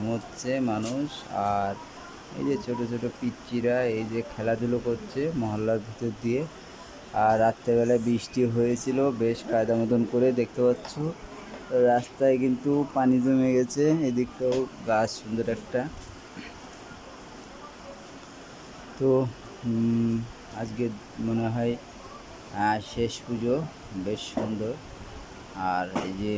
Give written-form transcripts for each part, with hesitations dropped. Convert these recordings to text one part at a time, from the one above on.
ঘুমোচ্ছে মানুষ। আর এই যে ছোট ছোট পিচ্চিরা এই যে খেলাধুলো করছে মহল্লার ভিতর দিয়ে। আর রাত্রেবেলায় বৃষ্টি হয়েছিল বেশ কায়দা মতন করে, দেখতে পাচ্ছ রাস্তায় কিন্তু পানি জমে গেছে। এদিকটাও গাছ সুন্দর একটা। তো আজকে মনে হয় শেষ পুজো, বেশ সুন্দর। আর এই যে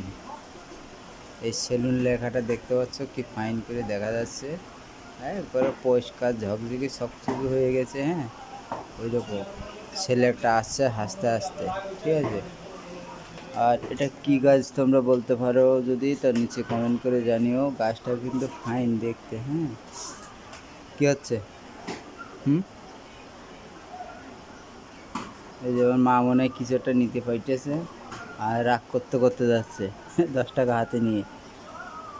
এই সেলুন লেখাটা দেখতে পাচ্ছ কি ফাইন করে দেখা যাচ্ছে। হ্যাঁ, একবারে পরিষ্কার ঝকঝকে সবকিছু হয়ে গেছে। হ্যাঁ, ওই রকম ছেলে একটা আসছে হাসতে হাসতে, ঠিক আছে। আর এটা কি গাছ তোমরা বলতে পারো যদি, তার নিচে কমেন্ট করে জানিও। গাছটা কিন্তু ফাইন দেখতে। হ্যাঁ, কি হচ্ছে? হুম, এই যেমন মা মনে হয় কিছু একটা নিতে পাইতেছে আর রাগ করতে করতে যাচ্ছে 10 টাকা হাতে নিয়ে।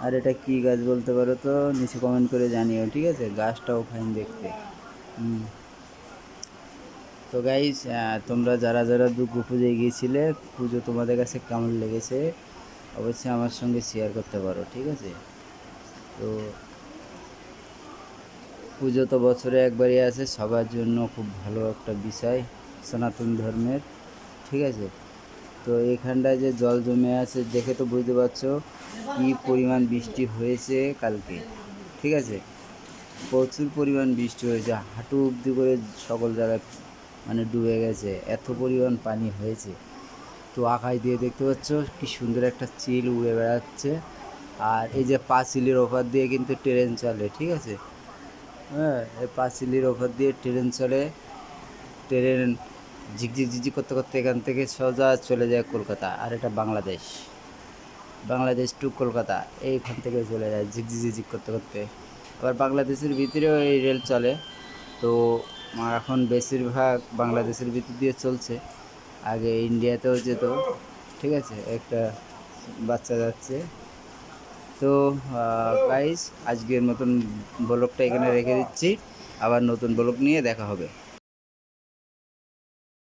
আর এটা কি গাছ বলতে পারো তো নিচে কমেন্ট করে জানিও, ঠিক আছে। গাছটাও ফাইন দেখতে। হুম। তো গাইস, তোমরা যারা যারা দুর্গা পুজোয় গিয়েছিলে, পুজো তোমাদের কাছে কেমন লেগেছে অবশ্যই আমার সঙ্গে শেয়ার করতে পারো, ঠিক আছে। তো পুজো তো বছরে একবারই আসে, সবার জন্য খুব ভালো একটা বিষয় সনাতন ধর্মের, ঠিক আছে। তো এখানটায় যে জল জমে আছে দেখে তো বুঝতে পারছো কী পরিমাণ বৃষ্টি হয়েছে কালকে, ঠিক আছে। প্রচুর পরিমাণ বৃষ্টি হয়েছে, হাঁটু অবধি করে সকল জায়গায় মানে ডুবে গেছে, এত পরিমাণ পানি হয়েছে। তো আকাশ দিয়ে দেখতে পাচ্ছ কি সুন্দর একটা চিল উড়ে বেড়াচ্ছে। আর এই যে পাঁচিলের ওপর দিয়ে কিন্তু ট্রেন চলে, ঠিক আছে। হ্যাঁ, এই পাঁচিলের ওপর দিয়ে ট্রেন চলে। ট্রেন ঝিকঝিক ঝিকঝিক করতে করতে এখান থেকে সোজা চলে যায় কলকাতা। আর এটা বাংলাদেশ, বাংলাদেশ টু কলকাতা এইখান থেকে চলে যায় ঝিকঝিক ঝিকঝিক করতে করতে। আবার বাংলাদেশের ভিতরেও এই রেল চলে। তো এখন বেশিরভাগ বাংলাদেশের ভিতর দিয়ে চলছে, আগে ইন্ডিয়াতেও যেত, ঠিক আছে। একটা বাচ্চা যাচ্ছে। তো গাইস, আজকের মতন ব্লগটা এখানে রেখে দিচ্ছি, আবার নতুন ব্লগ নিয়ে দেখা হবে।